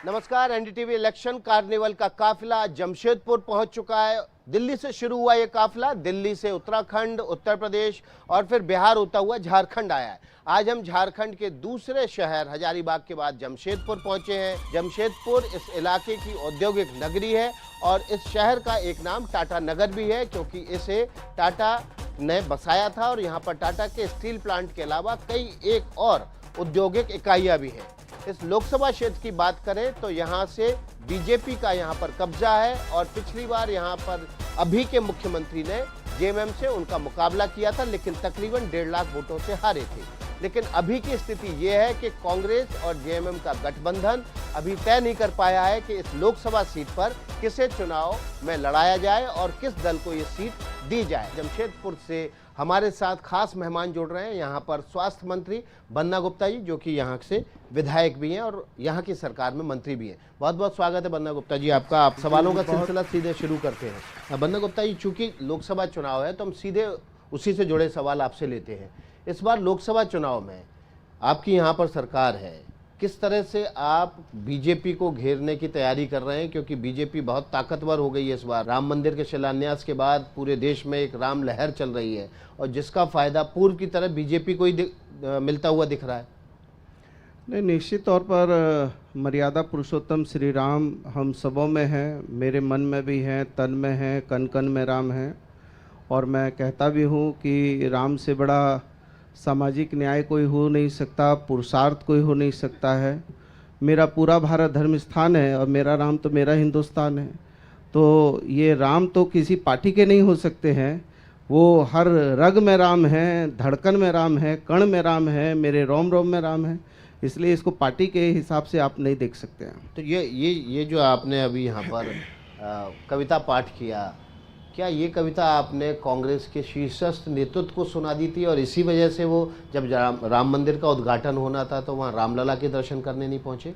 नमस्कार। NDTV election carnival का काफिला जमशेदपुर पहुंच चुका है। दिल्ली से शुरू हुआ ये काफिला दिल्ली से उत्तराखंड, उत्तर प्रदेश और फिर बिहार होता हुआ झारखंड आया है। आज हम झारखंड के दूसरे शहर हजारीबाग के बाद जमशेदपुर पहुंचे हैं। जमशेदपुर इस इलाके की औद्योगिक नगरी है और इस शहर का एक नाम टाटा नगर भी है, क्योंकि इसे टाटा ने बसाया था और यहाँ पर टाटा के स्टील प्लांट के अलावा कई एक और औद्योगिक इकाइयाँ भी हैं। इस लोकसभा क्षेत्र की बात करें तो यहाँ से बीजेपी का यहाँ पर कब्जा है और पिछली बार यहाँ पर अभी के मुख्यमंत्री ने जेएमएम से उनका मुकाबला किया था, लेकिन तकरीबन 1.5 लाख वोटों से हारे थे। लेकिन अभी की स्थिति ये है कि कांग्रेस और जेएमएम का गठबंधन अभी तय नहीं कर पाया है कि इस लोकसभा सीट पर किसे चुनाव में लड़ाया जाए और किस दल को ये सीट दी जाए। जमशेदपुर से हमारे साथ खास मेहमान जुड़ रहे हैं। यहाँ पर स्वास्थ्य मंत्री बन्ना गुप्ता जी, जो कि यहाँ से विधायक भी हैं और यहाँ की सरकार में मंत्री भी हैं। बहुत बहुत स्वागत है बन्ना गुप्ता जी आपका। आप सवालों का सिलसिला सीधे शुरू करते हैं। बन्ना गुप्ता जी, चूंकि लोकसभा चुनाव है तो हम सीधे उसी से जुड़े सवाल आपसे लेते हैं। इस बार लोकसभा चुनाव में आपकी यहाँ पर सरकार है, किस तरह से आप बीजेपी को घेरने की तैयारी कर रहे हैं? क्योंकि बीजेपी बहुत ताकतवर हो गई है इस बार। राम मंदिर के शिलान्यास के बाद पूरे देश में एक राम लहर चल रही है और जिसका फायदा पूर्व की तरह बीजेपी को ही मिलता हुआ दिख रहा है। नहीं, निश्चित तौर पर मर्यादा पुरुषोत्तम श्री राम हम सबों में हैं, मेरे मन में भी हैं, तन में हैं, कन कन में राम हैं। और मैं कहता भी हूँ कि राम से बड़ा सामाजिक न्याय कोई हो नहीं सकता, पुरुषार्थ कोई हो नहीं सकता है। मेरा पूरा भारत धर्म स्थान है और मेरा राम तो मेरा हिंदुस्तान है। तो ये राम तो किसी पार्टी के नहीं हो सकते हैं, वो हर रग में राम है, धड़कन में राम है, कण में राम है, मेरे रोम रोम में राम है। इसलिए इसको पार्टी के हिसाब से आप नहीं देख सकते हैं। तो ये जो आपने अभी यहाँ पर कविता पाठ किया, क्या ये कविता आपने कांग्रेस के शीर्षस्थ नेतृत्व को सुना दी थी और इसी वजह से वो जब राम मंदिर का उद्घाटन होना था तो वहाँ रामलला के दर्शन करने नहीं पहुँचे?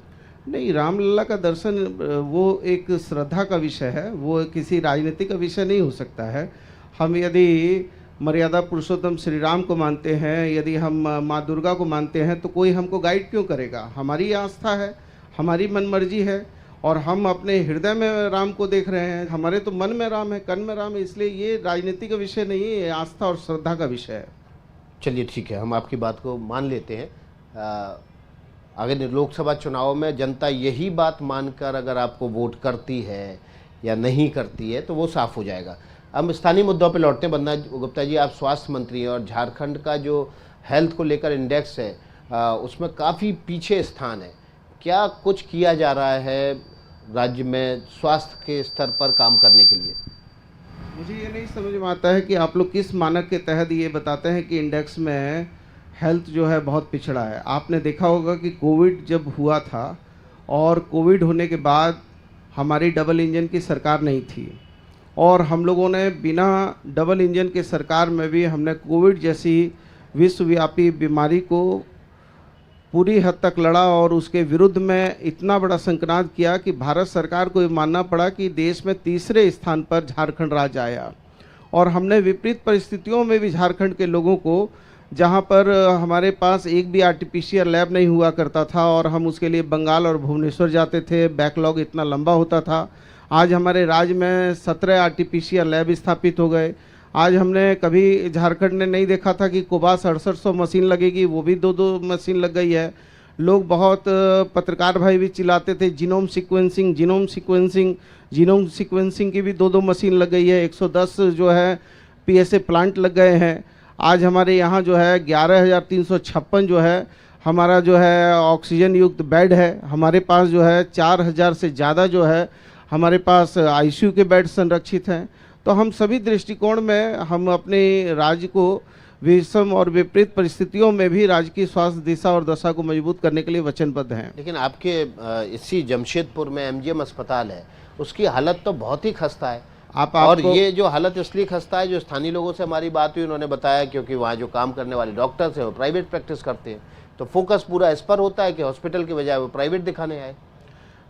नहीं, रामलला का दर्शन वो एक श्रद्धा का विषय है, वो किसी राजनीति का विषय नहीं हो सकता है। हम यदि मर्यादा पुरुषोत्तम श्री राम को मानते हैं, यदि हम माँ दुर्गा को मानते हैं, तो कोई हमको गाइड क्यों करेगा? हमारी आस्था है, हमारी मनमर्जी है और हम अपने हृदय में राम को देख रहे हैं। हमारे तो मन में राम है, कन में राम है। इसलिए ये राजनीति का विषय नहीं है, ये आस्था और श्रद्धा का विषय है। चलिए ठीक है, हम आपकी बात को मान लेते हैं। अगर लोकसभा चुनाव में जनता यही बात मानकर अगर आपको वोट करती है या नहीं करती है तो वो साफ हो जाएगा। हम स्थानीय मुद्दों पे लौटते हैं। बन्ना गुप्ता जी, आप स्वास्थ्य मंत्री हैं और झारखंड का जो हेल्थ को लेकर इंडेक्स है उसमें काफ़ी पीछे स्थान है। क्या कुछ किया जा रहा है राज्य में स्वास्थ्य के स्तर पर काम करने के लिए? मुझे ये नहीं समझ में आता है कि आप लोग किस मानक के तहत ये बताते हैं कि इंडेक्स में हेल्थ जो है बहुत पिछड़ा है। आपने देखा होगा कि कोविड जब हुआ था और कोविड होने के बाद हमारी डबल इंजन की सरकार नहीं थी और हम लोगों ने बिना डबल इंजन के सरकार में भी हमने कोविड जैसी विश्वव्यापी बीमारी को पूरी हद तक लड़ा और उसके विरुद्ध में इतना बड़ा संक्रांत किया कि भारत सरकार को ये मानना पड़ा कि देश में तीसरे स्थान पर झारखंड राज्य आया। और हमने विपरीत परिस्थितियों में भी झारखंड के लोगों को, जहां पर हमारे पास एक भी आरटीपीसीआर लैब नहीं हुआ करता था और हम उसके लिए बंगाल और भुवनेश्वर जाते थे, बैकलॉग इतना लंबा होता था, आज हमारे राज्य में 17 आरटीपीसीआर लैब स्थापित हो गए। आज हमने कभी झारखंड ने नहीं देखा था कि कोबास 6800 मशीन लगेगी, वो भी 2-2 मशीन लग गई है। लोग बहुत पत्रकार भाई भी चिल्लाते थे जीनोम सीक्वेंसिंग की भी 2-2 मशीन लग गई है। 110 जो है पीएसए प्लांट लग गए हैं। आज हमारे यहाँ जो है 11,356 जो है हमारा जो है ऑक्सीजन युक्त बेड है। हमारे पास जो है 4,000 से ज़्यादा जो है हमारे पास आईसीयू के बेड संरक्षित हैं। तो हम सभी दृष्टिकोण में हम अपने राज्य को विषम और विपरीत परिस्थितियों में भी राज्य की स्वास्थ्य दिशा और दशा को मजबूत करने के लिए वचनबद्ध हैं। लेकिन आपके इसी जमशेदपुर में एमजीएम अस्पताल है, उसकी हालत तो बहुत ही खस्ता है। और ये जो हालत इसलिए खस्ता है, जो स्थानीय लोगों से हमारी बात हुई उन्होंने बताया क्योंकि वहाँ जो काम करने वाले डॉक्टर्स हैं वो प्राइवेट प्रैक्टिस करते हैं, तो फोकस पूरा इस पर होता है कि हॉस्पिटल के बजाय वो प्राइवेट दिखाने आए।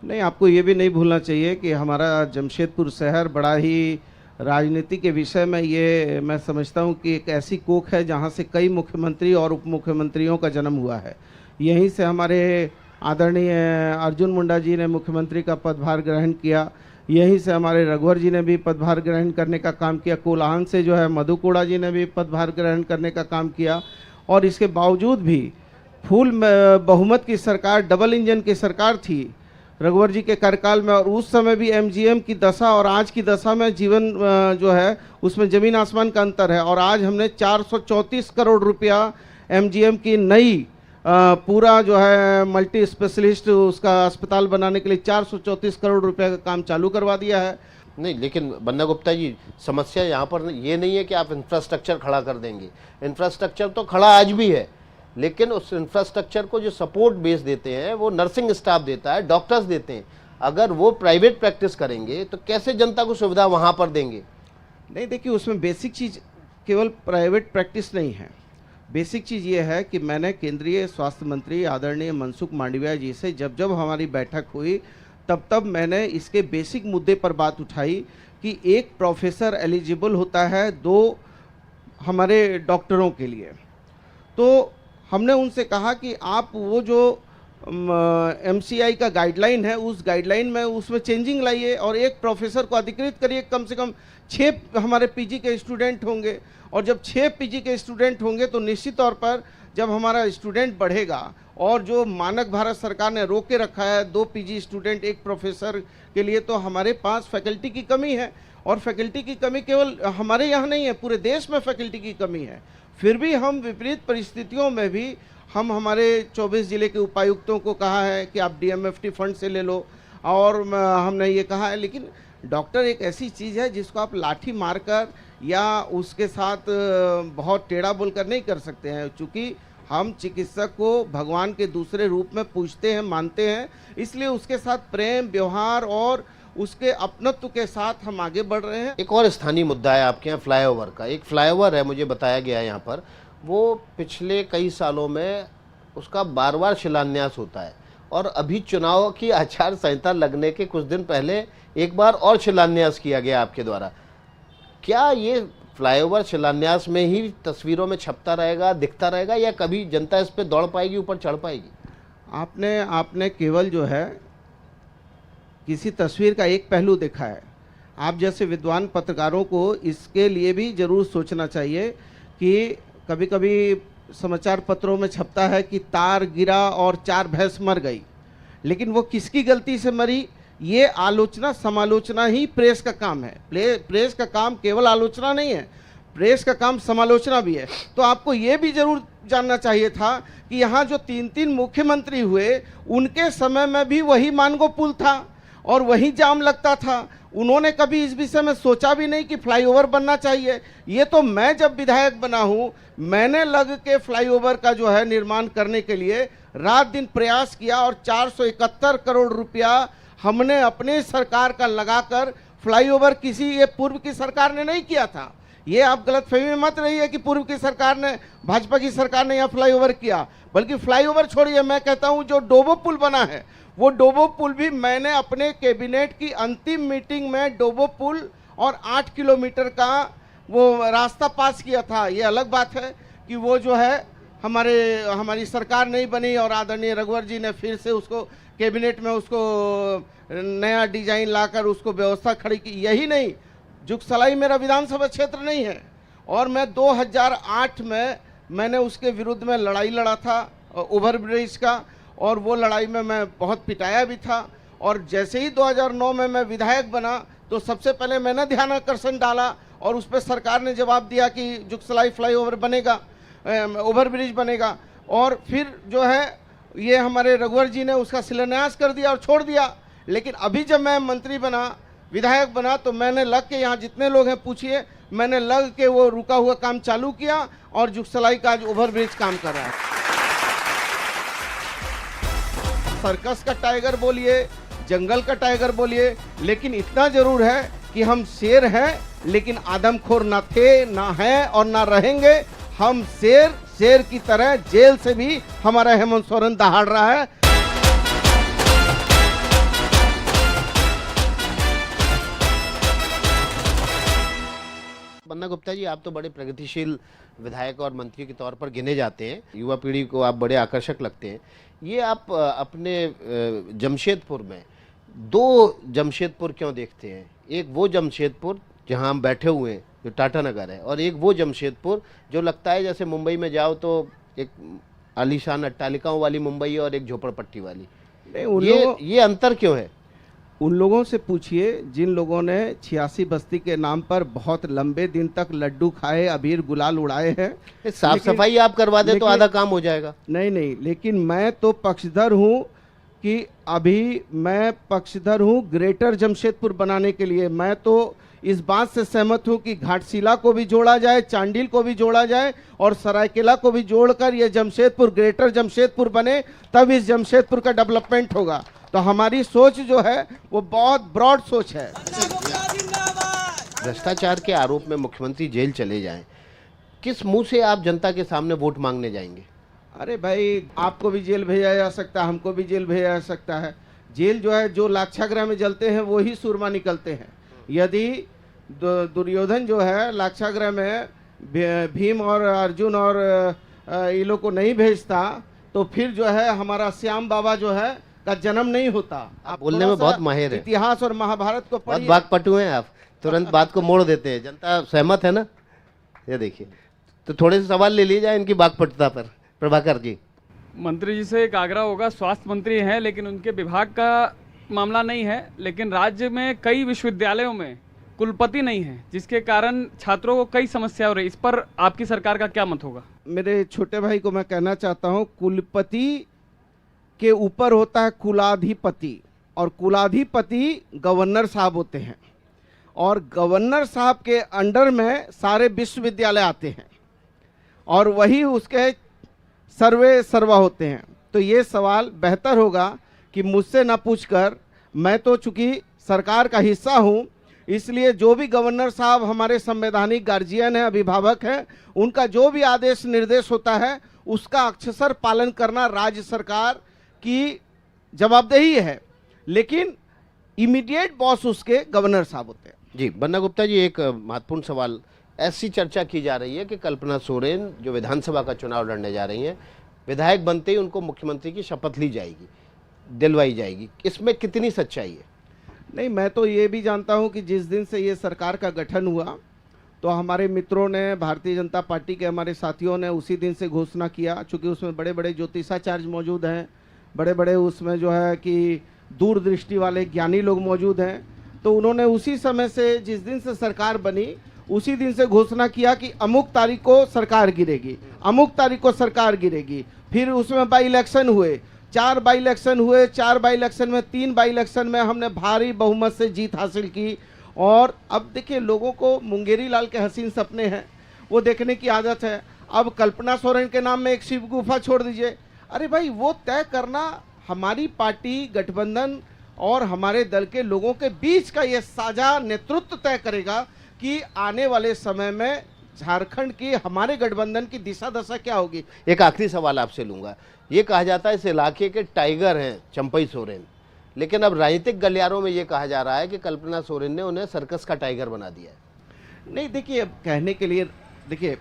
नहीं, आपको ये भी नहीं भूलना चाहिए कि हमारा जमशेदपुर शहर बड़ा ही राजनीति के विषय में, ये मैं समझता हूँ कि एक ऐसी कोख है जहाँ से कई मुख्यमंत्री और उप मुख्यमंत्रियों का जन्म हुआ है। यहीं से हमारे आदरणीय अर्जुन मुंडा जी ने मुख्यमंत्री का पदभार ग्रहण किया, यहीं से हमारे रघुवर जी ने भी पदभार ग्रहण करने का काम किया, कोल्हान से जो है मधु कोड़ा जी ने भी पदभार ग्रहण करने का काम किया। और इसके बावजूद भी फुल बहुमत की सरकार, डबल इंजन की सरकार थी रघुवर जी के कार्यकाल में। और उस समय भी एमजीएम की दशा और आज की दशा में जीवन जो है उसमें ज़मीन आसमान का अंतर है। और आज हमने 434 करोड़ रुपया एमजीएम की नई पूरा जो है मल्टी स्पेशलिस्ट उसका अस्पताल बनाने के लिए 434 करोड़ रुपए का काम चालू करवा दिया है। नहीं, लेकिन बन्ना गुप्ता जी, समस्या यहाँ पर ये नहीं है कि आप इंफ्रास्ट्रक्चर खड़ा कर देंगे। इंफ्रास्ट्रक्चर तो खड़ा आज भी है, लेकिन उस इंफ्रास्ट्रक्चर को जो सपोर्ट बेस देते हैं वो नर्सिंग स्टाफ देता है, डॉक्टर्स देते हैं। अगर वो प्राइवेट प्रैक्टिस करेंगे तो कैसे जनता को सुविधा वहाँ पर देंगे? नहीं, देखिए उसमें बेसिक चीज़ केवल प्राइवेट प्रैक्टिस नहीं है। बेसिक चीज़ ये है कि मैंने केंद्रीय स्वास्थ्य मंत्री आदरणीय मनसुख मांडविया जी से जब जब हमारी बैठक हुई तब मैंने इसके बेसिक मुद्दे पर बात उठाई कि एक प्रोफेसर एलिजिबल होता है 2 हमारे डॉक्टरों के लिए। तो हमने उनसे कहा कि आप वो जो एमसीआई का गाइडलाइन है उस गाइडलाइन में उसमें चेंजिंग लाइए और एक प्रोफेसर को अधिकृत करिए। कम से कम 6 हमारे पीजी के स्टूडेंट होंगे, और जब 6 पीजी के स्टूडेंट होंगे तो निश्चित तौर पर जब हमारा स्टूडेंट बढ़ेगा और जो मानक भारत सरकार ने रोक के रखा है 2 पीजी स्टूडेंट 1 प्रोफेसर के लिए, तो हमारे पास फैकल्टी की कमी है। और फैकल्टी की कमी केवल हमारे यहाँ नहीं है, पूरे देश में फैकल्टी की कमी है। फिर भी हम विपरीत परिस्थितियों में भी हम हमारे 24 जिले के उपायुक्तों को कहा है कि आप डीएमएफटी फंड से ले लो, और हमने ये कहा है। लेकिन डॉक्टर एक ऐसी चीज़ है जिसको आप लाठी मारकर या उसके साथ बहुत टेढ़ा बोलकर नहीं कर सकते हैं, क्योंकि हम चिकित्सक को भगवान के दूसरे रूप में पूजते हैं, मानते हैं। इसलिए उसके साथ प्रेम, व्यवहार और उसके अपनत्व के साथ हम आगे बढ़ रहे हैं। एक और स्थानीय मुद्दा है आपके यहाँ फ्लाईओवर का। एक फ्लाईओवर है, मुझे बताया गया है यहाँ पर, वो पिछले कई सालों में उसका बार-बार शिलान्यास होता है, और अभी चुनाव की आचार संहिता लगने के कुछ दिन पहले एक बार और शिलान्यास किया गया आपके द्वारा। क्या ये फ्लाईओवर शिलान्यास में ही तस्वीरों में छपता रहेगा, दिखता रहेगा, या कभी जनता इस पे दौड़ पाएगी, ऊपर चढ़ पाएगी? आपने केवल जो है किसी तस्वीर का एक पहलू देखा है। आप जैसे विद्वान पत्रकारों को इसके लिए भी जरूर सोचना चाहिए कि कभी कभी समाचार पत्रों में छपता है कि तार गिरा और 4 भैंस मर गई, लेकिन वो किसकी गलती से मरी, ये आलोचना समालोचना ही प्रेस का काम है। प्रेस का काम केवल आलोचना नहीं है, प्रेस का काम समालोचना भी है। तो आपको ये भी जरूर जानना चाहिए था कि यहाँ जो 3 मुख्यमंत्री हुए उनके समय में भी वही मानगो पुल था और वही जाम लगता था। उन्होंने कभी इस विषय में सोचा भी नहीं कि फ्लाईओवर बनना चाहिए। ये तो मैं जब विधायक बना हूँ, मैंने लग के फ्लाईओवर का जो है निर्माण करने के लिए रात दिन प्रयास किया, और 471 करोड़ रुपया हमने अपने सरकार का लगाकर फ्लाईओवर किसी ये पूर्व की सरकार ने नहीं किया था। ये आप गलतफहमी में मत रहिए कि पूर्व की सरकार ने, भाजपा की सरकार ने यहाँ फ्लाईओवर किया, बल्कि फ्लाईओवर छोड़िए, मैं कहता हूँ जो डोबो पुल बना है वो डोबो पुल भी मैंने अपने कैबिनेट की अंतिम मीटिंग में डोबो पुल और 8 किलोमीटर का वो रास्ता पास किया था। ये अलग बात है कि वो जो है हमारी सरकार नहीं बनी और आदरणीय रघुवर जी ने फिर से उसको कैबिनेट में उसको नया डिजाइन लाकर उसको व्यवस्था खड़ी की। यही नहीं, जुगसलाई मेरा विधानसभा क्षेत्र नहीं है, और मैं 2008 में मैंने उसके विरुद्ध में लड़ाई लड़ा था ओवर ब्रिज का, और वो लड़ाई में मैं बहुत पिटाया भी था। और जैसे ही 2009 में मैं विधायक बना तो सबसे पहले मैंने ध्यान आकर्षण डाला, और उस पर सरकार ने जवाब दिया कि जुगसलाई फ्लाईओवर बनेगा, ओवर ब्रिज बनेगा। और फिर जो है ये हमारे रघुवर जी ने उसका शिलान्यास कर दिया और छोड़ दिया। लेकिन अभी जब मैं मंत्री बना, विधायक बना, तो मैंने लग के, यहाँ जितने लोग हैं पूछिए, मैंने लग के वो रुका हुआ काम चालू किया, और जुगसलाई का आज ओवर ब्रिज काम कर रहा है। सर्कस का टाइगर बोलिए, जंगल का टाइगर बोलिए, लेकिन इतना जरूर है कि हम शेर हैं, लेकिन आदमखोर ना थे, ना हैं और ना रहेंगे। हम शेर की तरह जेल से भी हमारा हेमंत सोरेन दहाड़ रहा है। बन्ना गुप्ता जी, आप तो बड़े प्रगतिशील विधायक और मंत्री के तौर पर गिने जाते हैं, युवा पीढ़ी को आप बड़े आकर्षक लगते हैं। ये आप अपने जमशेदपुर में दो जमशेदपुर क्यों देखते हैं? एक वो जमशेदपुर जहां हम बैठे हुए हैं जो टाटा नगर है, और एक वो जमशेदपुर जो लगता है जैसे मुंबई में जाओ तो एक आलीशान अट्टालिकाओं वाली मुंबई और एक झोपड़पट्टी वाली। नहीं, ये अंतर क्यों है? उन लोगों से पूछिए जिन लोगों ने 86 बस्ती के नाम पर बहुत लंबे दिन तक लड्डू खाए, अबीर गुलाल उड़ाए हैं। साफ सफाई आप करवा दे तो आधा काम हो जाएगा। नहीं, लेकिन मैं तो पक्षधर हूँ कि अभी मैं पक्षधर हूँ ग्रेटर जमशेदपुर बनाने के लिए। मैं तो इस बात से सहमत हूँ कि घाटशिला को भी जोड़ा जाए, चांडिल को भी जोड़ा जाए और सरायकेला को भी जोड़कर ये जमशेदपुर ग्रेटर जमशेदपुर बने, तब इस जमशेदपुर का डेवलपमेंट होगा। तो हमारी सोच जो है वो बहुत ब्रॉड सोच है। भ्रष्टाचार के आरोप में मुख्यमंत्री जेल चले जाएं, किस मुंह से आप जनता के सामने वोट मांगने जाएंगे? अरे भाई, आपको भी जेल भेजा जा सकता है, हमको भी जेल भेजा जा सकता है। जेल जो है, जो लाक्षागृह में जलते हैं वो ही सूरमा निकलते हैं। यदि दुर्योधन जो है लाक्षागृह में भीम और अर्जुन और ये लोग को नहीं भेजता तो फिर जो है हमारा श्याम बाबा जो है का जन्म नहीं होता। आप बोलने में बहुत माहिर है, इतिहास और महाभारत को बहुत वाकपटु हैं आप, तुरंत बात को मोड़ देते हैं। जनता सहमत है ना? ये देखिए, तो थोड़े से सवाल ले लिए जाए इनकी वाकपटुता पर। प्रभाकर जी, मंत्री जी से एक आग्रह होगा, स्वास्थ्य मंत्री हैं लेकिन उनके विभाग का मामला नहीं है, लेकिन राज्य में कई विश्वविद्यालयों में कुलपति नहीं है, जिसके कारण छात्रों को कई समस्या हो रही। इस पर आपकी सरकार का क्या मत होगा? मेरे छोटे भाई को मैं कहना चाहता हूं, कुलपति के ऊपर होता है कुलाधिपति, और कुलाधिपति गवर्नर साहब होते हैं, और गवर्नर साहब के अंडर में सारे विश्वविद्यालय आते हैं और वही उसके सर्वे सर्वा होते हैं। तो ये सवाल बेहतर होगा कि मुझसे ना पूछकर, मैं तो चूंकि सरकार का हिस्सा हूं, इसलिए जो भी गवर्नर साहब हमारे संवैधानिक गार्जियन हैं, अभिभावक हैं, उनका जो भी आदेश निर्देश होता है उसका अक्षरशः पालन करना राज्य सरकार की जवाबदेही है। लेकिन इमीडिएट बॉस उसके गवर्नर साहब होते हैं। जी बन्ना गुप्ता जी, एक महत्वपूर्ण सवाल, ऐसी चर्चा की जा रही है कि कल्पना सोरेन जो विधानसभा का चुनाव लड़ने जा रही हैं, विधायक बनते ही उनको मुख्यमंत्री की शपथ ली जाएगी, दिलवाई जाएगी, इसमें कितनी सच्चाई है? नहीं, मैं तो ये भी जानता हूं कि जिस दिन से ये सरकार का गठन हुआ तो हमारे मित्रों ने, भारतीय जनता पार्टी के हमारे साथियों ने उसी दिन से घोषणा किया। चूँकि उसमें बड़े बड़े ज्योतिषाचार्य मौजूद हैं, बड़े बड़े उसमें जो है कि दूरदृष्टि वाले ज्ञानी लोग मौजूद हैं, तो उन्होंने उसी समय से, जिस दिन से सरकार बनी उसी दिन से घोषणा किया कि अमुक तारीख को सरकार गिरेगी, अमुक तारीख को सरकार गिरेगी। फिर उसमें बाई इलेक्शन हुए, 4 बाई इलेक्शन हुए, 4 बाई इलेक्शन में 3 बाई इलेक्शन में हमने भारी बहुमत से जीत हासिल की। और अब देखिए, लोगों को मुंगेरी लाल के हसीन सपने हैं, वो देखने की आदत है। अब कल्पना सोरेन के नाम में एक शिव गुफा छोड़ दीजिए। अरे भाई, वो तय करना हमारी पार्टी, गठबंधन और हमारे दल के लोगों के बीच का ये साझा नेतृत्व तय करेगा कि आने वाले समय में झारखंड की, हमारे गठबंधन की दिशा दशा क्या होगी। एक आखिरी सवाल आपसे लूंगा, ये कहा जाता है इस इलाके के टाइगर हैं चंपई सोरेन, लेकिन अब राजनीतिक गलियारों में ये कहा जा रहा है कि कल्पना सोरेन ने उन्हें सर्कस का टाइगर बना दिया है। नहीं, देखिए, अब कहने के लिए, देखिए,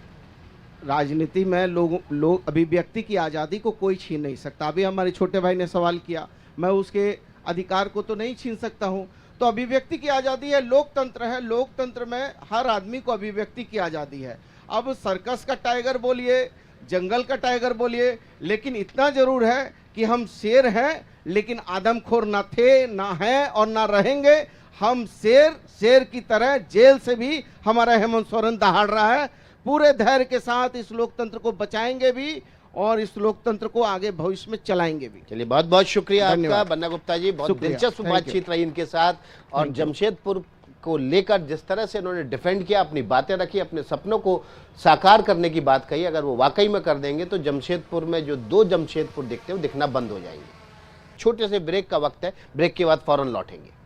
राजनीति में लोग अभिव्यक्ति की आज़ादी को कोई छीन नहीं सकता। अभी हमारे छोटे भाई ने सवाल किया, मैं उसके अधिकार को तो नहीं छीन सकता हूं। तो अभिव्यक्ति की आज़ादी है, लोकतंत्र है, लोकतंत्र में हर आदमी को अभिव्यक्ति की आज़ादी है। अब सर्कस का टाइगर बोलिए, जंगल का टाइगर बोलिए, लेकिन इतना जरूर है कि हम शेर हैं, लेकिन आदमखोर ना थे, ना हैं और ना रहेंगे। हम शेर की तरह जेल से भी हमारा हेमंत सोरेन दहाड़ रहा है। पूरे धैर्य के साथ इस लोकतंत्र को बचाएंगे भी और इस लोकतंत्र को आगे भविष्य में चलाएंगे भी। चलिए, बहुत बहुत शुक्रिया आपका बन्ना गुप्ता जी, बहुत दिलचस्प बातचीत रही इनके साथ। और जमशेदपुर को लेकर जिस तरह से इन्होंने डिफेंड किया, अपनी बातें रखी, अपने सपनों को साकार करने की बात कही, अगर वो वाकई में कर देंगे तो जमशेदपुर में जो 2 जमशेदपुर दिखते हैं वो दिखना बंद हो जाएंगे। छोटे से ब्रेक का वक्त है, ब्रेक के बाद फौरन लौटेंगे।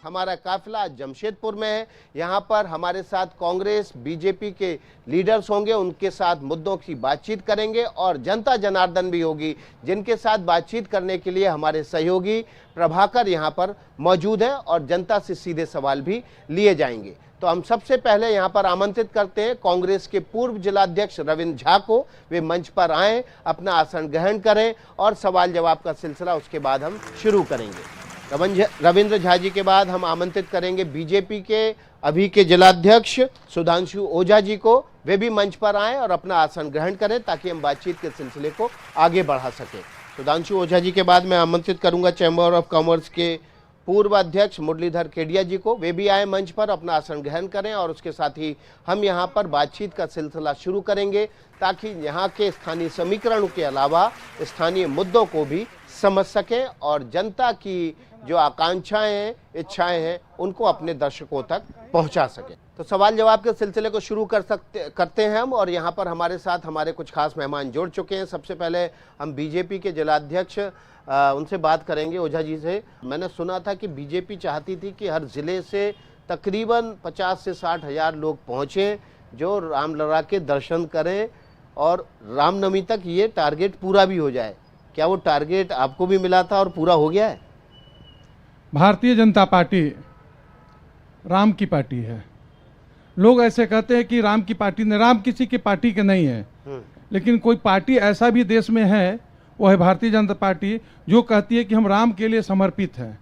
हमारा काफिला जमशेदपुर में है। यहाँ पर हमारे साथ कांग्रेस बीजेपी के लीडर्स होंगे, उनके साथ मुद्दों की बातचीत करेंगे और जनता जनार्दन भी होगी, जिनके साथ बातचीत करने के लिए हमारे सहयोगी प्रभाकर यहाँ पर मौजूद है और जनता से सीधे सवाल भी लिए जाएंगे। तो हम सबसे पहले यहाँ पर आमंत्रित करते हैं कांग्रेस के पूर्व जिलाध्यक्ष रविंद्र झा को, वे मंच पर आएं, अपना आसन ग्रहण करें और सवाल जवाब का सिलसिला उसके बाद हम शुरू करेंगे। रविंद्र झा जी के बाद हम आमंत्रित करेंगे बीजेपी के अभी के जिलाध्यक्ष सुधांशु ओझा जी को, वे भी मंच पर आएं और अपना आसन ग्रहण करें ताकि हम बातचीत के सिलसिले को आगे बढ़ा सकें। सुधांशु ओझा जी के बाद मैं आमंत्रित करूंगा चैम्बर ऑफ कॉमर्स के पूर्व अध्यक्ष मुरलीधर केडिया जी को, वे भी आए मंच पर, अपना आसन ग्रहण करें और उसके साथ ही हम यहाँ पर बातचीत का सिलसिला शुरू करेंगे ताकि यहाँ के स्थानीय समीकरणों के अलावा स्थानीय मुद्दों को भी समझ सकें और जनता की जो आकांक्षाएं हैं, इच्छाएं हैं, उनको अपने दर्शकों तक पहुंचा सकें। तो सवाल जवाब के सिलसिले को शुरू करते हैं हम, और यहाँ पर हमारे साथ हमारे कुछ खास मेहमान जुड़ चुके हैं। सबसे पहले हम बीजेपी के जिलाध्यक्ष उनसे बात करेंगे, ओझा जी से। मैंने सुना था कि बीजेपी चाहती थी कि हर जिले से तकरीबन 50 से 60 हज़ार लोग पहुँचें जो रामलला के दर्शन करें और रामनवमी तक ये टारगेट पूरा भी हो जाए। क्या वो टारगेट आपको भी मिला था और पूरा हो गया है? भारतीय जनता पार्टी राम की पार्टी है। लोग ऐसे कहते हैं कि राम की पार्टी ने, राम किसी की पार्टी के नहीं है, लेकिन कोई पार्टी ऐसा भी देश में है, वो है भारतीय जनता पार्टी, जो कहती है कि हम राम के लिए समर्पित हैं।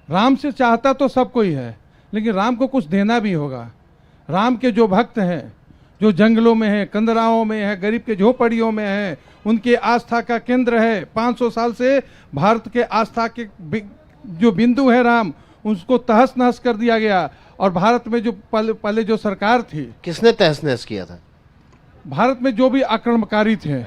राम से चाहता तो सब कोई है, लेकिन राम को कुछ देना भी होगा। राम के जो भक्त हैं, जो जंगलों में है, कंदराओं में है, गरीब के झोपड़ियों में है, उनके आस्था का केंद्र है। 500 साल से भारत के आस्था के जो बिंदु है राम, उसको तहस नहस कर दिया गया। और भारत में जो पहले जो सरकार थी, किसने तहस नहस किया था? भारत में जो भी आक्रमणकारी थे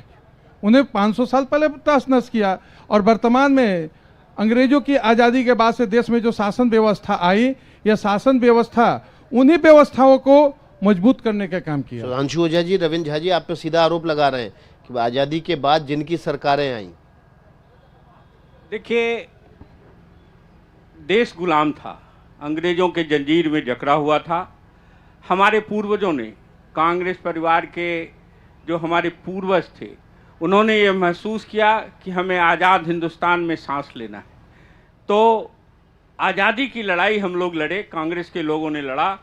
उन्हें 500 साल पहले तहस नहस किया। और वर्तमान में अंग्रेजों की आज़ादी के बाद से देश में जो शासन व्यवस्था आई, यह शासन व्यवस्था उन्हीं व्यवस्थाओं को मजबूत करने का काम किया। सुधांशु ओझा जी, रविंद्र झा जी आप पे सीधा आरोप लगा रहे हैं कि आज़ादी के बाद जिनकी सरकारें आई, देखिए देश गुलाम था, अंग्रेजों के जंजीर में जकड़ा हुआ था। हमारे पूर्वजों ने, कांग्रेस परिवार के जो हमारे पूर्वज थे, उन्होंने ये महसूस किया कि हमें आज़ाद हिंदुस्तान में सांस लेना है। तो आज़ादी की लड़ाई हम लोग लड़े, कांग्रेस के लोगों ने लड़ा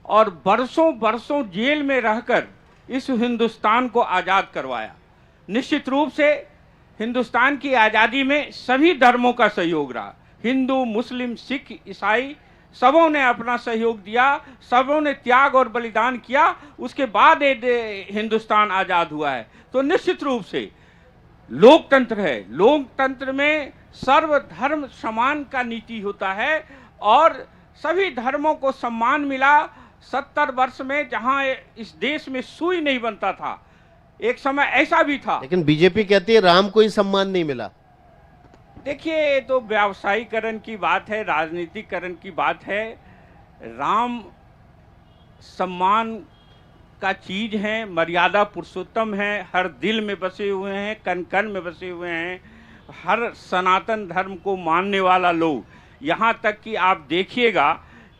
और बरसों बरसों जेल में रहकर इस हिंदुस्तान को आज़ाद करवाया। निश्चित रूप से हिंदुस्तान की आज़ादी में सभी धर्मों का सहयोग रहा। हिंदू, मुस्लिम, सिख, ईसाई सबों ने अपना सहयोग दिया, सबों ने त्याग और बलिदान किया। उसके बाद हिंदुस्तान आज़ाद हुआ है। तो निश्चित रूप से लोकतंत्र है, लोकतंत्र में सर्वधर्म समान का नीति होता है और सभी धर्मों को सम्मान मिला। 70 वर्ष में जहां इस देश में सुई नहीं बनता था, एक समय ऐसा भी था। लेकिन बीजेपी कहती है राम को ही सम्मान नहीं मिला। देखिए, ये तो व्यावसायीकरण की बात है, राजनीतिकरण की बात है। राम सम्मान का चीज है, मर्यादा पुरुषोत्तम है, हर दिल में बसे हुए हैं, कण कण में बसे हुए हैं, हर सनातन धर्म को मानने वाला लोग। यहाँ तक कि आप देखिएगा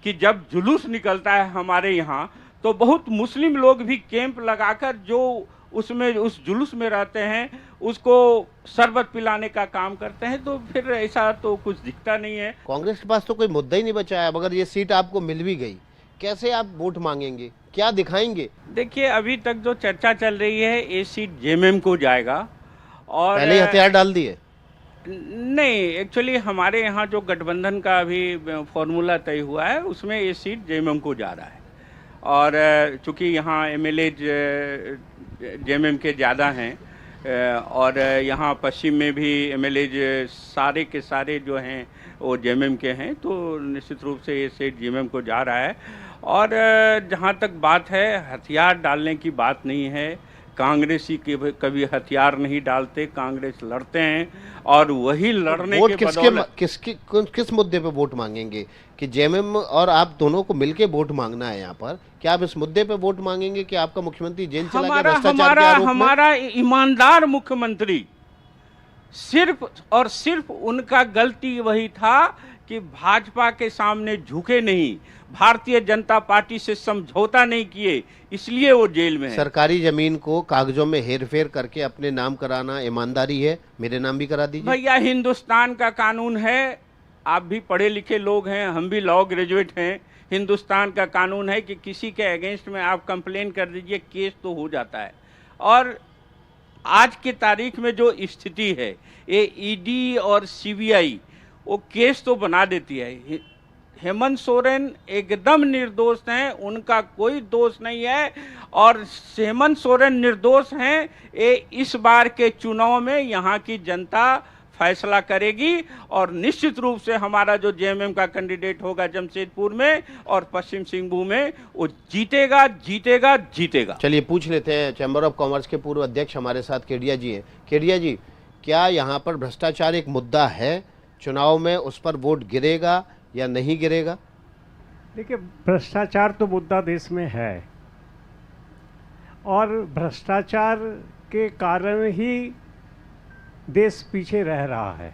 कि जब जुलूस निकलता है हमारे यहाँ, तो बहुत मुस्लिम लोग भी कैंप लगाकर जो उसमें उस जुलूस में रहते हैं, उसको शरबत पिलाने का काम करते हैं। तो फिर ऐसा तो कुछ दिखता नहीं है। कांग्रेस के पास तो कोई मुद्दा ही नहीं बचा है। अगर ये सीट आपको मिल भी गई, कैसे आप वोट मांगेंगे, क्या दिखाएंगे? देखिए, अभी तक जो चर्चा चल रही है, ये सीट जेएमएम को जाएगा। और पहले ही हथियार डाल दिए? नहीं, एक्चुअली हमारे यहाँ जो गठबंधन का अभी फॉर्मूला तय हुआ है, उसमें ये सीट जेएमएम को जा रहा है। और चूँकि यहाँ एमएलए जेएमएम के ज़्यादा हैं और यहाँ पश्चिम में भी एमएलए सारे के सारे जो हैं वो जेएमएम के हैं, तो निश्चित रूप से ये सीट जेएमएम को जा रहा है। और जहाँ तक बात है, हथियार डालने की बात नहीं है। कांग्रेसी के कभी हथियार नहीं डालते, कांग्रेस लड़ते हैं और वही लड़ने वोट के बदौलत किस मुद्दे पे वोट मांगेंगे कि जेएमएम और आप दोनों को मिलके वोट मांगना है यहाँ पर? क्या आप इस मुद्दे पे वोट मांगेंगे कि आपका मुख्यमंत्री जेल चला गया भ्रष्टाचार के आरोप में? हमारा ईमानदार मुख्यमंत्री, सिर्फ और सिर्फ उनका गलती वही था कि भाजपा के सामने झुके नहीं, भारतीय जनता पार्टी से समझौता नहीं किए, इसलिए वो जेल में है। सरकारी जमीन को कागजों में हेरफेर करके अपने नाम कराना ईमानदारी है? मेरे नाम भी करा दीजिए। भैया, हिंदुस्तान का कानून है, आप भी पढ़े लिखे लोग हैं, हम भी लॉ ग्रेजुएट हैं। हिंदुस्तान का कानून है कि किसी के अगेंस्ट में आप कंप्लेन कर दीजिए, केस तो हो जाता है। और आज की तारीख में जो स्थिति है, ये ईडी और सीबीआई वो केस तो बना देती है। हेमंत सोरेन एकदम निर्दोष हैं, उनका कोई दोष नहीं है, और हेमंत सोरेन निर्दोष हैं, ये इस बार के चुनाव में यहाँ की जनता फैसला करेगी। और निश्चित रूप से हमारा जो जेएमएम का कैंडिडेट होगा जमशेदपुर में और पश्चिम सिंहभूम में, वो जीतेगा जीतेगा जीतेगा। चलिए पूछ लेते हैं, चैम्बर ऑफ कॉमर्स के पूर्व अध्यक्ष हमारे साथ केडिया जी हैं। केडिया जी, क्या यहाँ पर भ्रष्टाचार एक मुद्दा है चुनाव में, उस पर वोट गिरेगा या नहीं गिरेगा? देखिए, भ्रष्टाचार तो मुद्दा देश में है, और भ्रष्टाचार के कारण ही देश पीछे रह रहा है।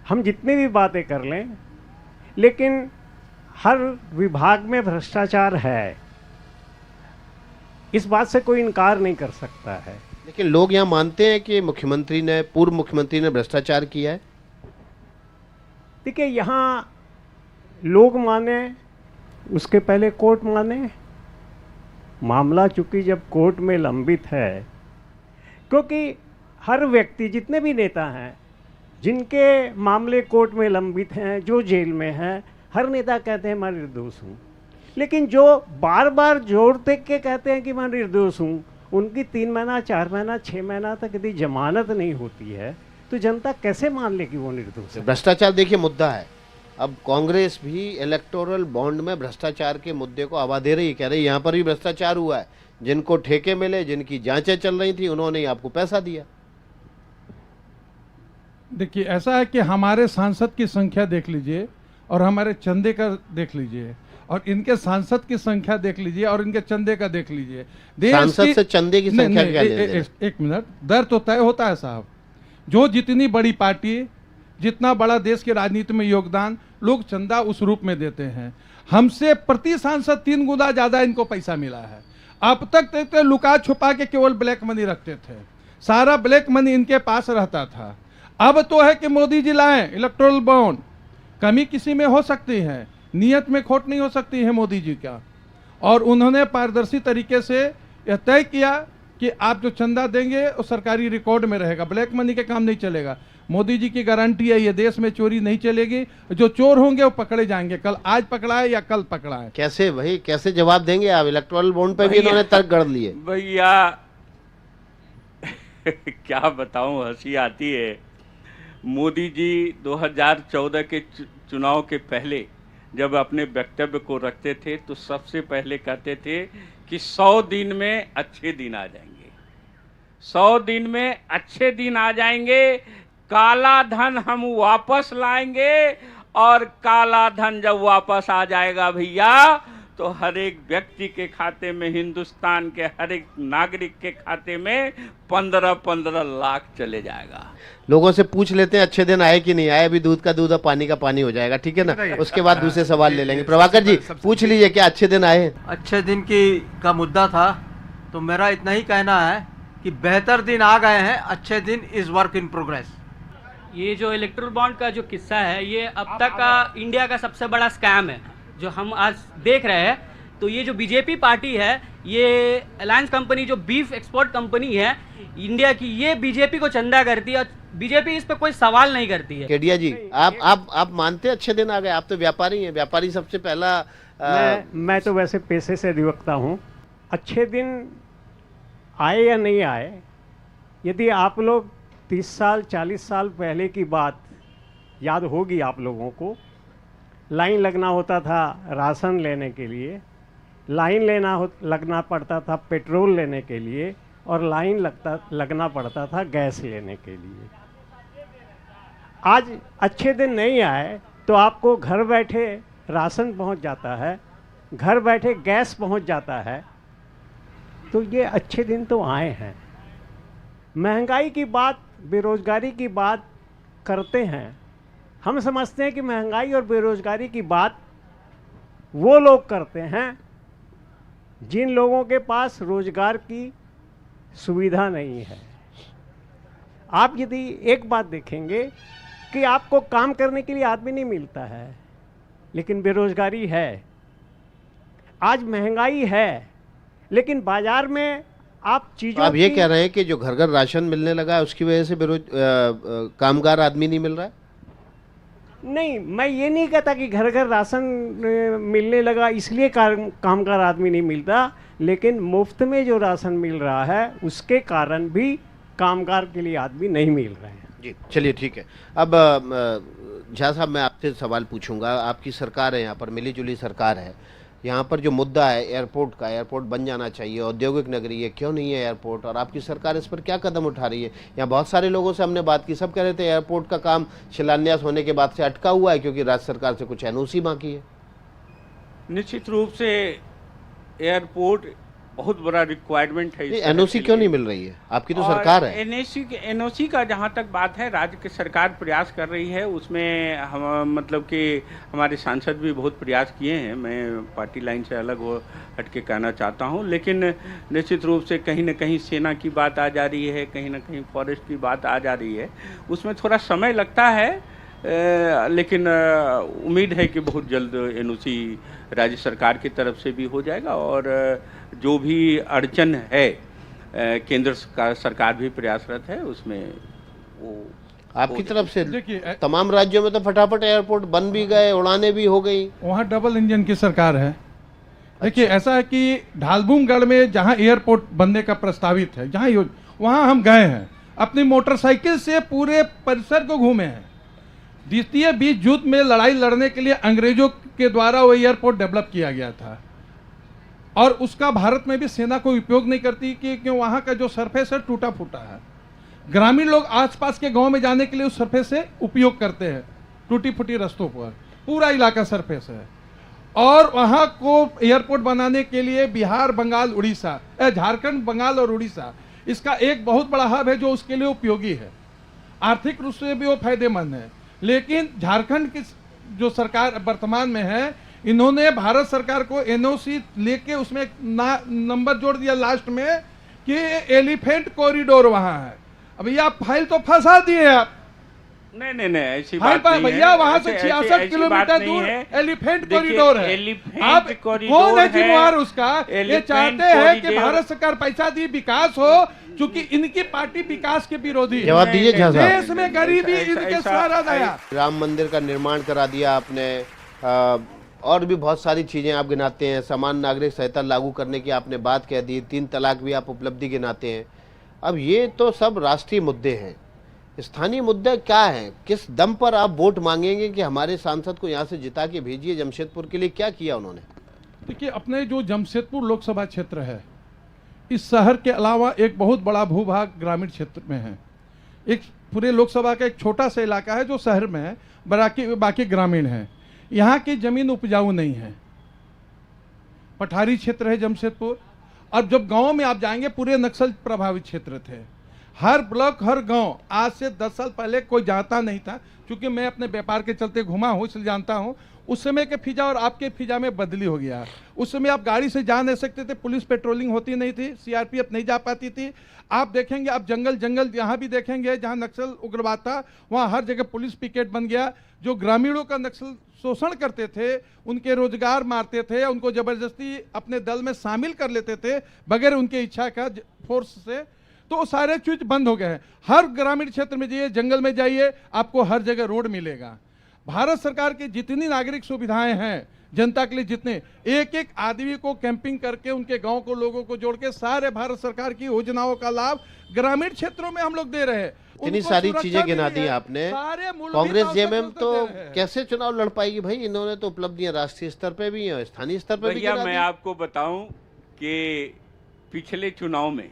हम जितनी भी बातें कर लें, लेकिन हर विभाग में भ्रष्टाचार है, इस बात से कोई इनकार नहीं कर सकता है। लेकिन लोग यहाँ मानते हैं कि मुख्यमंत्री ने, पूर्व मुख्यमंत्री ने भ्रष्टाचार किया है। देखिए, यहाँ लोग माने उसके पहले कोर्ट माने। मामला चूंकि जब कोर्ट में लंबित है, क्योंकि हर व्यक्ति, जितने भी नेता हैं जिनके मामले कोर्ट में लंबित हैं, जो जेल में हैं, हर नेता कहते हैं मैं निर्दोष हूँ। लेकिन जो बार बार जोर दे के कहते हैं कि मैं निर्दोष हूँ, उनकी 3 महीना 4 महीना 6 महीना तक यदि जमानत नहीं होती है, तो जनता कैसे मान ले कि वो निर्दोष है? भ्रष्टाचार देखिए मुद्दा है। अब कांग्रेस भी इलेक्टोरल बॉन्ड में भ्रष्टाचार के मुद्दे को हवा दे रही है, कह रही यहाँ पर भी भ्रष्टाचार हुआ है। जिनको ठेके मिले, जिनकी जांचें चल रही थी, उन्होंने आपको पैसा दिया। देखिए, ऐसा है कि हमारे सांसद की संख्या देख लीजिए और हमारे चंदे का देख लीजिए, और इनके सांसद की संख्या देख लीजिए और इनके चंदे का देख लीजिए। सांसद से चंदे की संख्या क्या लेना देना? एक मिनट, दर तो तय होता है साहब। जो जितनी बड़ी पार्टी, जितना बड़ा देश की राजनीति में योगदान, लोग चंदा उस रूप में देते हैं। हमसे प्रति सांसद 3 गुना ज्यादा इनको पैसा मिला है। अब तक तो लुका छुपा के केवल ब्लैक मनी रखते थे, सारा ब्लैक मनी इनके पास रहता था। अब तो है कि मोदी जी लाएं इलेक्टोरल बॉन्ड। कमी किसी में हो सकती है, नियत में खोट नहीं हो सकती है मोदी जी का। और उन्होंने पारदर्शी तरीके से यह तय किया कि आप जो चंदा देंगे वो सरकारी रिकॉर्ड में रहेगा, ब्लैक मनी के काम नहीं चलेगा। मोदी जी की गारंटी है, ये देश में चोरी नहीं चलेगी, जो चोर होंगे वो पकड़े जाएंगे। कल आज पकड़ा है या कल पकड़ा है। कैसे भाई, कैसे जवाब देंगे आप? इलेक्टोरल बॉन्ड पे भी इन्होंने तर्क गढ़ लिए। भैया क्या बताऊं, हंसी आती है। मोदी जी 2014 के चुनाव के पहले जब अपने वक्तव्य को रखते थे, तो सबसे पहले कहते थे कि 100 दिन में अच्छे दिन आ जाएंगे, 100 दिन में अच्छे दिन आ जाएंगे, काला धन हम वापस लाएंगे। और काला धन जब वापस आ जाएगा भैया, तो हर एक व्यक्ति के खाते में, हिंदुस्तान के हर एक नागरिक के खाते में 15-15 लाख चले जाएगा। लोगों से पूछ लेते हैं अच्छे दिन आए कि नहीं आए। अभी दूध का दूध और पानी का पानी हो जाएगा, ठीक है ना? उसके बाद दूसरे सवाल ले लेंगे। प्रभाकर जी, पूछ लीजिए, क्या अच्छे दिन आए? अच्छे दिन का मुद्दा था, तो मेरा इतना ही कहना है कि बेहतर दिन आ गए हैं, अच्छे दिन इज वर्क इन प्रोग्रेस। ये जो इलेक्ट्रल बॉन्ड का जो किस्सा है, ये अब तक का इंडिया का सबसे बड़ा स्कैम है जो हम आज देख रहे हैं। तो ये जो बीजेपी पार्टी है, ये अलायंस कंपनी जो बीफ एक्सपोर्ट कंपनी है इंडिया की, ये बीजेपी को चंदा करती है और बीजेपी इस पर कोई सवाल नहीं करती है। केडिया जी, आप मानते हैं अच्छे दिन आ गए? आप तो व्यापारी हैं, व्यापारी सबसे पहला। मैं तो वैसे पेशे से अधिवक्ता हूँ। अच्छे दिन आए या नहीं आए, यदि आप लोग 30 साल 40 साल पहले की बात याद होगी आप लोगों को, लाइन लगना होता था राशन लेने के लिए, लाइन लगना पड़ता था पेट्रोल लेने के लिए, और लाइन लगना पड़ता था गैस लेने के लिए। आज अच्छे दिन नहीं आए तो आपको घर बैठे राशन पहुंच जाता है, घर बैठे गैस पहुंच जाता है। तो ये अच्छे दिन तो आए हैं। महंगाई की बात, बेरोजगारी की बात करते हैं, हम समझते हैं कि महंगाई और बेरोजगारी की बात वो लोग करते हैं जिन लोगों के पास रोजगार की सुविधा नहीं है। आप यदि एक बात देखेंगे कि आपको काम करने के लिए आदमी नहीं मिलता है, लेकिन बेरोजगारी है। आज महंगाई है, लेकिन बाजार में आप चीजों आप ये की- कह रहे हैं कि जो घर घर राशन मिलने लगा है उसकी वजह से कामगार आदमी नहीं मिल रहा है? नहीं, मैं ये नहीं कहता कि घर घर राशन मिलने लगा इसलिए कामगार आदमी नहीं मिलता, लेकिन मुफ्त में जो राशन मिल रहा है उसके कारण भी कामगार के लिए आदमी नहीं मिल रहे हैं। जी चलिए ठीक है। अब झा साहब मैं आपसे सवाल पूछूंगा। आपकी सरकार है, यहाँ पर मिली जुली सरकार है, यहाँ पर जो मुद्दा है एयरपोर्ट का, एयरपोर्ट बन जाना चाहिए, औद्योगिक नगरी है, क्यों नहीं है एयरपोर्ट, और आपकी सरकार इस पर क्या कदम उठा रही है? यहाँ बहुत सारे लोगों से हमने बात की, सब कह रहे थे एयरपोर्ट का काम शिलान्यास होने के बाद से अटका हुआ है क्योंकि राज्य सरकार से कुछ एनओसी बाकी है। निश्चित रूप से एयरपोर्ट बहुत बड़ा रिक्वायरमेंट है। एनओसी क्यों नहीं मिल रही है? आपकी तो सरकार है। एनओसी का जहाँ तक बात है, राज्य की सरकार प्रयास कर रही है, उसमें हम मतलब कि हमारे सांसद भी बहुत प्रयास किए हैं। मैं पार्टी लाइन से अलग हो हट के कहना चाहता हूँ, लेकिन निश्चित रूप से कहीं ना कहीं सेना की बात आ जा रही है, कहीं ना कहीं फॉरेस्ट की बात आ जा रही है, उसमें थोड़ा समय लगता है, लेकिन उम्मीद है कि बहुत जल्द एनओसी राज्य सरकार की तरफ से भी हो जाएगा, और जो भी अड़चन है केंद्र सरकार भी प्रयासरत है उसमें वो आपकी तरफ से। देखिए तमाम राज्यों में तो फटाफट एयरपोर्ट बन भी गए, उड़ानें भी हो गई। वहाँ डबल इंजन की सरकार है। देखिए ऐसा है कि ढालबुमगढ़ में जहाँ एयरपोर्ट बनने का प्रस्तावित है, जहाँ वहाँ हम गए हैं, अपनी मोटरसाइकिल से पूरे परिसर को घूमे हैं। द्वितीय विश्व युद्ध में लड़ाई लड़ने के लिए अंग्रेजों के द्वारा वो एयरपोर्ट डेवलप किया गया था, और उसका भारत में भी सेना कोई उपयोग नहीं करती कि वहाँ का जो सरफेस है टूटा फूटा है। ग्रामीण लोग आसपास के गांव में जाने के लिए उस सरफेस से उपयोग करते हैं, टूटी फूटी रास्तों पर पूरा इलाका सरफेस है। और वहाँ को एयरपोर्ट बनाने के लिए बिहार, बंगाल, उड़ीसा, झारखंड, बंगाल और उड़ीसा इसका एक बहुत बड़ा हब है जो उसके लिए उपयोगी है, आर्थिक रूप से भी वो फायदेमंद है। लेकिन झारखंड की जो सरकार वर्तमान में है, इन्होंने भारत सरकार को एनओसी लेके उसमें नंबर जोड़ दिया लास्ट में कि एलिफेंट कॉरिडोर वहां है। अब ये आप फाइल तो फंसा दिए आप। नहीं ऐसी बात नहीं है भैया, वहां से 66 किलोमीटर दूर एलिफेंट कॉरिडोर है। आप कौन है जिम्मेवार उसका? ये चाहते हैं कि भारत सरकार पैसा दी, विकास हो, क्योंकि इनकी पार्टी विकास के विरोधी है। जवाब दीजिए झा साहब। देश में गरीबी इनके सहारा दया। राम मंदिर का निर्माण करा दिया आपने, और भी बहुत सारी चीजें आप गिनाते हैं, समान नागरिक संहिता लागू करने की आपने बात कह दी, 3 तलाक भी आप उपलब्धि गिनाते हैं। अब ये तो सब राष्ट्रीय मुद्दे हैं, स्थानीय मुद्दे क्या हैं? किस दम पर आप वोट मांगेंगे कि हमारे सांसद को यहाँ से जिता के भेजिए जमशेदपुर के लिए? क्या किया उन्होंने? देखिए, अपने जो जमशेदपुर लोकसभा क्षेत्र है, इस शहर के अलावा एक बहुत बड़ा भूभाग ग्रामीण क्षेत्र में है। एक पूरे लोकसभा का एक छोटा सा इलाका है जो शहर में है, बाकी ग्रामीण है। यहाँ की जमीन उपजाऊ नहीं है, पठारी क्षेत्र है जमशेदपुर। और जब गांव में आप जाएंगे, पूरे नक्सल प्रभावित क्षेत्र थे। हर ब्लॉक, हर गांव आज से 10 साल पहले कोई जाता नहीं था, क्योंकि मैं अपने व्यापार के चलते घुमा हूँ इसलिए जानता हूँ। उस समय के फिजा और आपके फिजा में बदली हो गया। उस समय आप गाड़ी से जा नहीं सकते थे, पुलिस पेट्रोलिंग होती नहीं थी, सीआरपीएफ नहीं जा पाती थी। आप देखेंगे, आप जंगल यहाँ भी देखेंगे, जहाँ नक्सल उग्रवाद था वहाँ हर जगह पुलिस पिकेट बन गया। जो ग्रामीणों का नक्सल शोषण करते थे, उनके रोजगार मारते थे, उनको जबरदस्ती अपने दल में शामिल कर लेते थे बगैर उनके इच्छा का फोर्स से, तो सारे चीज बंद हो गए हैं। हर ग्रामीण क्षेत्र में जाइए, जंगल में जाइए, आपको हर जगह रोड मिलेगा। भारत सरकार की जितनी नागरिक सुविधाएं हैं जनता के लिए, जितने एक एक आदमी को कैंपिंग करके उनके गांव को लोगों को जोड़ के सारे भारत सरकार की योजनाओं का लाभ ग्रामीण क्षेत्रों में हम लोग दे रहे हैं। इतनी सारी चीजें गिना दी आपने। कांग्रेस जेएमएम तो कैसे चुनाव लड़ पाएगी भाई? इन्होंने तो उपलब्धियां राष्ट्रीय स्तर पे भी हैं, स्थानीय स्तर पे भी। भैया मैं आपको बताऊं कि पिछले चुनाव में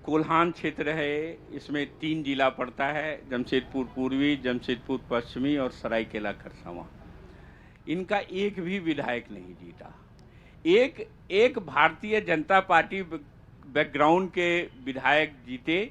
कोल्हान क्षेत्र है, इसमें 3 जिला पड़ता है, जमशेदपुर पूर्वी, जमशेदपुर पश्चिमी और सरायकेला खरसावां। इनका एक भी विधायक नहीं जीता। एक भारतीय जनता पार्टी बैकग्राउंड के विधायक जीते,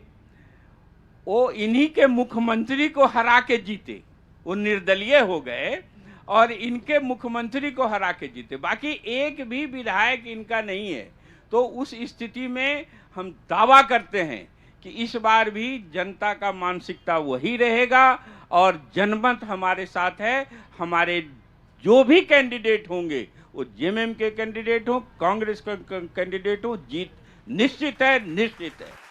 वो इन्हीं के मुख्यमंत्री को हरा के जीते, वो निर्दलीय हो गए और इनके मुख्यमंत्री को हरा के जीते, बाकी एक भी विधायक इनका नहीं है। तो उस स्थिति में हम दावा करते हैं कि इस बार भी जनता का मानसिकता वही रहेगा और जनमत हमारे साथ है। हमारे जो भी कैंडिडेट होंगे, वो जेएमएम के कैंडिडेट हो, कांग्रेस का कैंडिडेट हो, जीत निश्चित है, निश्चित है।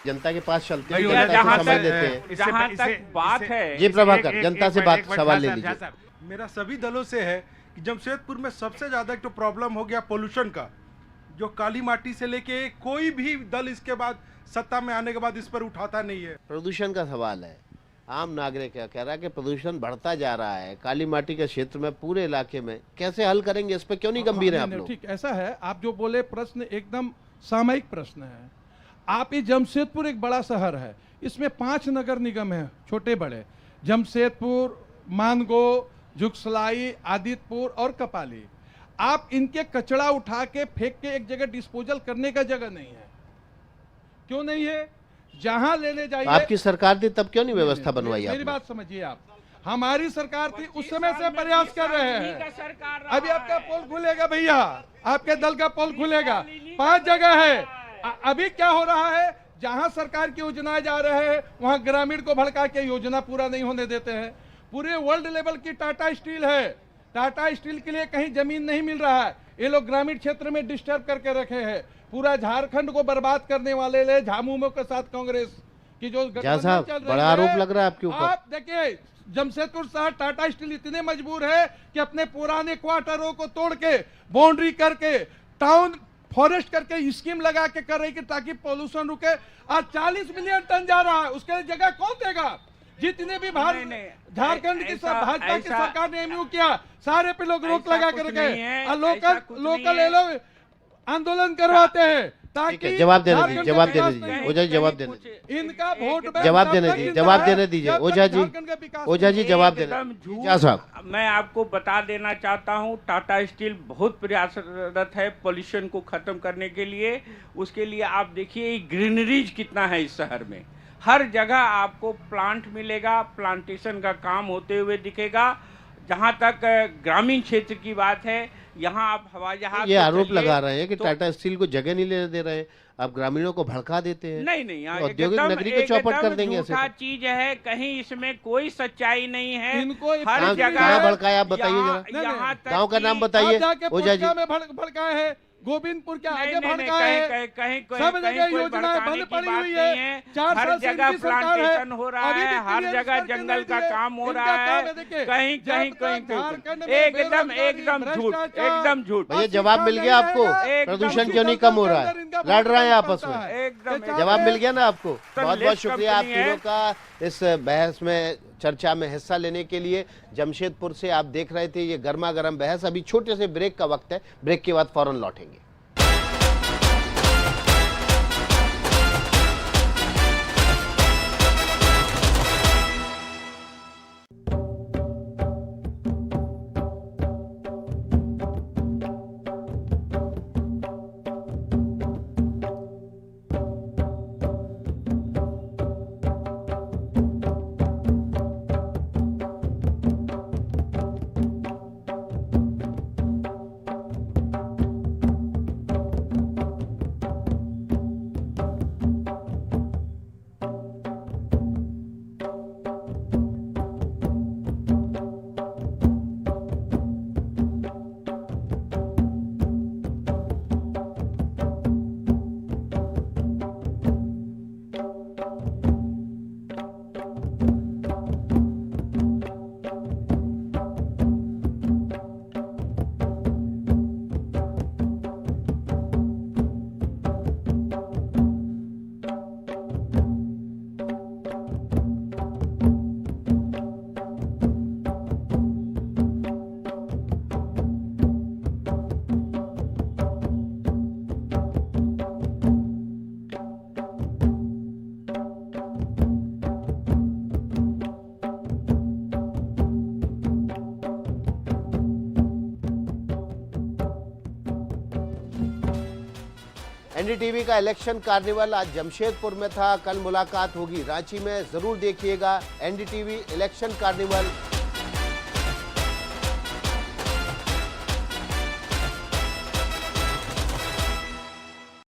जनता के पास चलते हैं, भैया, जनता जहाँ से समझ तक- लेते हैं। जहाँ तक बात है, जी प्रभाकर, जनता से बात सवाल ले लीजिए। मेरा सभी दलों से है कि जमशेदपुर में सबसे ज्यादा एक तो प्रॉब्लम हो गया पोल्यूशन का, जो काली माटी से लेके कोई भी दल इसके बाद सत्ता में आने के बाद इस पर उठाता नहीं है। प्रदूषण का सवाल है। आम नागरिक क्या कह रहा है कि प्रदूषण बढ़ता जा रहा है काली माटी के क्षेत्र में, पूरे इलाके में, कैसे हल करेंगे? इस पे क्यों नहीं गंभीर है आप लोग? ठीक, ऐसा है, आप जो बोले प्रश्न एकदम सामयिक प्रश्न है। आप ये जमशेदपुर एक बड़ा शहर है, इसमें 5 नगर निगम है, छोटे बड़े, जमशेदपुर, मानगो, जुगसलाई, आदित्यपुर और कपाली। आप इनके कचरा उठा के फेंक के एक जगह डिस्पोजल करने का जगह नहीं है। क्यों नहीं है? जहां लेने जाइए। आपकी सरकार थी तब क्यों नहीं व्यवस्था बनवाई? मेरी बात समझिए आप, हमारी सरकार थी उस समय से प्रयास कर रहे हैं। अभी आपका पोल खुलेगा भैया, आपके दल का पोल खुलेगा, 5 जगह है। अभी क्या हो रहा है, जहां सरकार की योजनाएं जा रहे हैं वहां ग्रामीण को भड़का के योजना पूरा नहीं होने देते हैं। पूरे वर्ल्ड लेवल की टाटा स्टील है, टाटा स्टील के लिए कहीं जमीन नहीं मिल रहा है। ये लोग ग्रामीण क्षेत्र में डिस्टर्ब करके रखे हैं। पूरा झारखंड को बर्बाद करने वाले ले झामुमो के साथ कांग्रेस की जो साहब, बड़ा आरोप लग रहा है आपके ऊपर। आप देखिए, जमशेदपुर शहर टाटा स्टील इतने मजबूर है कि अपने पुराने क्वार्टरों को तोड़ के बाउंड्री करके टाउन फॉरेस्ट करके स्कीम लगा के कर रही कि ताकि पोल्यूशन रुके। आज 40 मिलियन टन जा रहा है, उसके लिए जगह कौन देगा? जितने भी झारखंड की भाजपा की सरकार ने एमयू किया, सारे पे लोग रोक लगा के रखे और लोकल ये लोग आंदोलन करवाते हैं ताकि जवाब देने दीजिए, जवाब देने दीजिए ओझा जी, जवाब देने दीजिए, इनका वोट बैंक जवाब देने दीजिए, जवाब देने दीजिए ओझा जी, ओझा जी जवाब देने एकदम दीजिए। झूठ। क्या साहब, मैं आपको बता देना चाहता हूं, टाटा स्टील बहुत प्रयासरत है पोल्यूशन को खत्म करने के लिए। उसके लिए आप देखिए ग्रीनरीज कितना है इस शहर में, हर जगह आपको प्लांट मिलेगा, प्लांटेशन का काम होते हुए दिखेगा। जहां तक ग्रामीण क्षेत्र की बात है, यहाँ आप हवाई जहाज ये आरोप लगा रहे हैं कि टाटा स्टील को जगह नहीं लेने दे रहे, आप ग्रामीणों को भड़का देते हैं। नहीं, औद्योगिक नगरी को चौपट कर देंगे ऐसे। झूठा चीज है, कहीं इसमें कोई सच्चाई नहीं है। इनको हर जगह कहाँ भड़काया आप बताइए जरा, यहाँ तक गांव का कि- नाम बताइए ओझा जी। में भड़काए है, गोविंदपुर के आगे नहीं, भड़काए है, सब जगह योजनाएं बंद पड़ी हुई है। 4 हर साल से जगह इनकी सरकार है, प्लांटेशन हो रहा अभी भी है, हर clearance जगह करके जंगल नहीं का दिए। काम हो इनका रहा काम है, देखिए, कहीं जब कहीं तक कहीं झारखंड में एकदम बेरोजगारी, झूठ, भ्रष्टाचार, एकदम झूठ। भैया जवाब मिल गया आपको? एकदम प्रदूषण क्यों नहीं कम हो रहा है? लड़ रहे हैं आपस में, एकदम जवाब मिल गया ना आपको? बहुत बहुत लिस्ट शुक्रिया आप कंपनी है। तीनों का इस बहस में, चर्चा में हिस्सा लेने के लिए। जमशेदपुर से आप देख रहे थे ये गर्मा गर्म बहस। अभी छोटे से ब्रेक का वक्त है, ब्रेक के बाद फौरन लौटेंगे। एनडीटीवी का इलेक्शन कार्निवल आज जमशेदपुर में था, कल मुलाकात होगी रांची में। जरूर देखिएगा एनडीटीवी इलेक्शन कार्निवल।